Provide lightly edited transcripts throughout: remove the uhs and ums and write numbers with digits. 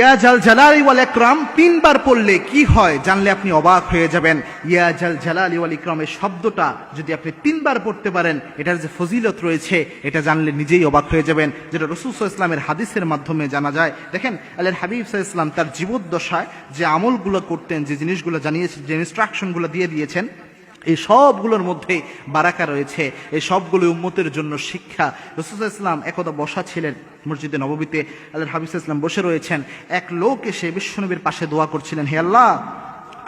ইয়া জাল জালালি ওয়াল ইকরাম তিনবার পড়লে কি হয় জানলে আপনি অবাক হয়ে যাবেন। ইয়া জাল জালালি ওয়াল ইকরাম এই শব্দটা যদি আপনি তিনবার পড়তে পারেন, এটার যে ফজিলত রয়েছে এটা জানলে নিজেই অবাক হয়ে যাবেন, যেটা রাসূল সাল্লাল্লাহু আলাইহি ওয়াসাল্লামের হাদিসের মাধ্যমে জানা যায়। দেখেন আল্লাহর হাবিব সাল্লাল্লাহু আলাইহি ওয়াসাল্লাম তার জীবদ্দশায় যে আমলগুলো করতেন, যে জিনিসগুলো জানিয়েছেন, যে ইনস্ট্রাকশনগুলো দিয়ে দিয়েছেন, এই সবগুলোর মধ্যে বারাকা রয়েছে। এই সবগুলো উম্মতের জন্য শিক্ষা। রাসূল সাল্লাল্লাহু আলাইহি ওয়াসাল্লাম একদা বসা ছিলেন মসজিদে নববীতে, আল্লাহর হাবিব সাল্লাল্লাহু আলাইহি ওয়াসাল্লাম বসে রয়েছেন। এক লোক এসে বিশ্বনবীর পাশে দোয়া করছিলেন, হে আল্লাহ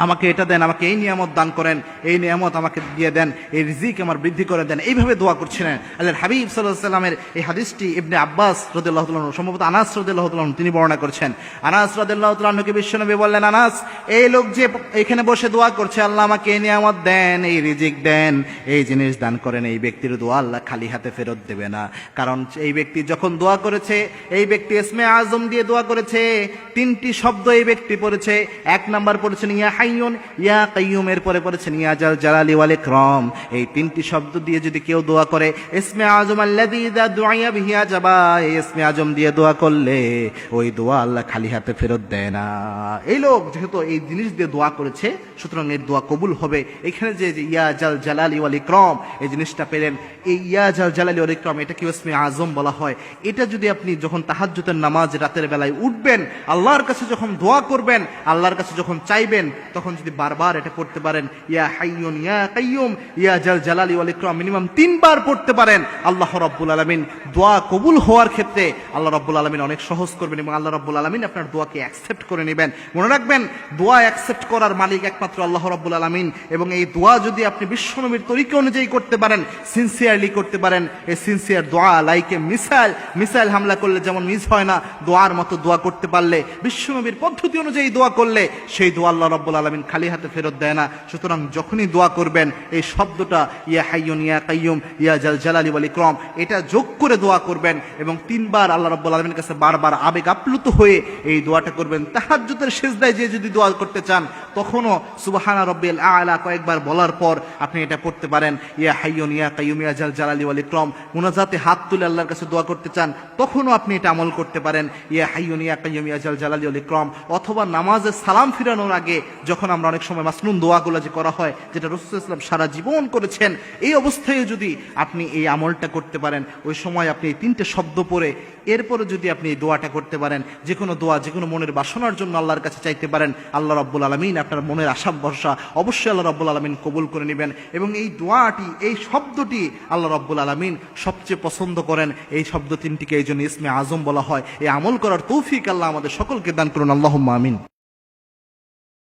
আমাকে এটা দেন, আমাকে এই নিয়ামত দান করেন, এই নিয়ামত আমাকে দিয়ে দেন, এই রিজিক আমার বৃদ্ধি করে দেন, এইভাবে দোয়া করছিলেন। আল্লাহর হাবিব সাল্লাল্লাহু আলাইহি ওয়াসাল্লামের এই হাদিসটি ইবনে আব্বাস রাদিয়াল্লাহু তাআলা আনহু, সম্ভবত আনাস রাদিয়াল্লাহু তাআলা আনহু তিনি বর্ণনা করেছেন। আনাস রাদিয়াল্লাহু তাআলা আনহুকে বিশ্বনবী বললেন, আনাস এই লোক যে এখানে বসে দোয়া করছে, আল্লাহ আমাকে এই নিয়ামত দেন, এই রিজিক দেন, এই জিনিস দান করেন, এই ব্যক্তির দোয়া আল্লাহ খালি হাতে ফেরত দেবে না। কারণ এই ব্যক্তি যখন দোয়া করেছে, এই ব্যক্তি ইসমে আজম দিয়ে দোয়া করেছে, তিনটি শব্দ এই ব্যক্তি পড়েছে। এক নাম্বার পড়েছেন ইয়া হাইয়ুন ইয়া কাইয়ুম, এর পরে পড়েছেন ইয়া জাল জালালি ওয়াল ইকরাম। এই তিনটি শব্দ দিয়ে যদি কেউ দোয়া করে, ইসমে আজম আল্লাযী ইযা দুআয়া বিহি আজাবা, এই ইসমে আজম দিয়ে দোয়া করলে ওই দোয়া আল্লাহ খালি হাতে ফেরত দেয় না। এই লোক যেহেতু এই জিনিস দিয়ে দোয়া করেছে, সুতরাং এর দোয়া কবুল হবে। এখানে যে ইয়া জাল জালালি ওয়াল ইকরাম এই জিনিসটা পেলেন, এই ইয়া জাল জালালি ওয়াল ইকরাম এটা কি ইসমে আজম বলা হয়। এটা যদি আপনি যখন তাহাজ্জুদের নামাজ রাতের বেলায় উঠবেন, আল্লাহর কাছে যখন দোয়া করবেন, আল্লাহর কাছে যখন চাইবেন, তখন যদি বারবার এটা পড়তে পারেন, ইয়া হাইয়ুন ইয়া কাইয়ুম ইয়া জাল জালালি ওয়াল ইকরাম মিনিমাম 3 বার পড়তে পারেন, আল্লাহ রাব্বুল আলামিন দোয়া কবুল হওয়ার ক্ষেত্রে আল্লাহ রাব্বুল আলামিন অনেক সহজ করবেন এবং আল্লাহ রাব্বুল আলামিন আপনার দোয়াকে অ্যাকসেপ্ট করে নেবেন। মনে রাখবেন, দোয়া অ্যাকসেপ্ট করার মালিক একমাত্র আল্লাহ রাব্বুল আলামিন। এবং এই দোয়া যদি আপনি বিশ্বনবীর তরিকা অনুযায়ী করতে পারেন, সিনসিয়ারলি করতে পারেন, এই সিনসিয়ার দোয়া লাইকে মিসাইল হামলা করলে যেমন মিস হয় না, দোয়ার মতো দোয়া করতে পারলে, বিশ্বনবীর পদ্ধতি অনুযায়ী দোয়া করলে সেই দোয়া আল্লাহ রাব্বুল আলামিন খালি হাতে ফেরত দেয় না। সুতরাং যখনই দোয়া করবেন, এই শব্দটা ইয়া হাইয়ুন ইয়া কাইয়ুম ইয়া জাল জালালি ওয়াল ইকরাম এটা যোগ করে দোয়া করবেন এবং 3 বার আল্লাহ রাব্বুল আলামিনের কাছে বারবার আবেগ আপ্লুত হয়ে এই দোয়াটা করবেন। তাহাজ্জুদের সিজদায় যে যদি দোয়া করতে চান, তখনও সুবহানা রাব্বিল আ'লা কয়েকবার বলার পর আপনি এটা পড়তে পারেন, ইয়া হাইয়ুন ইয়া কাইয়ুম ইয়া জাল জালালি ওয়াল ইকরাম। মুনাজাতে হাত তুলে আল্লাহর কাছে দোয়া করতে চান, তখনও আপনি এটা আমল করতে পারেন, ইয়া হাইয়ুন ইয়া কাইয়ুম ইয়া জাল জালালি ওয়াল ইকরাম। অথবা নামাজে সালাম ফিরানোর আগে যখন আমরা অনেক সময় মাসনুন দোয়াগুলো যে করা হয়, যেটা রাসূল সাল্লাল্লাহু আলাইহি ওয়াসাল্লাম সারা জীবন করেছেন, এই অবস্থায় যদি আপনি এই আমলটা করতে পারেন, ওই সময় আপনি এই 3টে শব্দ পড়ে এরপরে যদি আপনি এই দোয়াটা করতে পারেন, যে কোনো দোয়া, যে কোনো মনের বাসনার জন্য আল্লাহর কাছে চাইতে পারেন, আল্লাহ রাব্বুল আলামিন আপনার মনের আশা ভরসা অবশ্যই আল্লাহ রাব্বুল আলামিন কবুল করে নেবেন। এবং এই দোয়াটি, এই শব্দটি আল্লাহ রাব্বুল আলামিন সবচেয়ে পছন্দ করেন। এই শব্দ 3টিকে এই জন্য ইসমে আজম বলা হয়। এই আমল করার তৌফিক আল্লাহ আমাদের সকলকে দান করুন, আল্লাহুম্মা আমিন।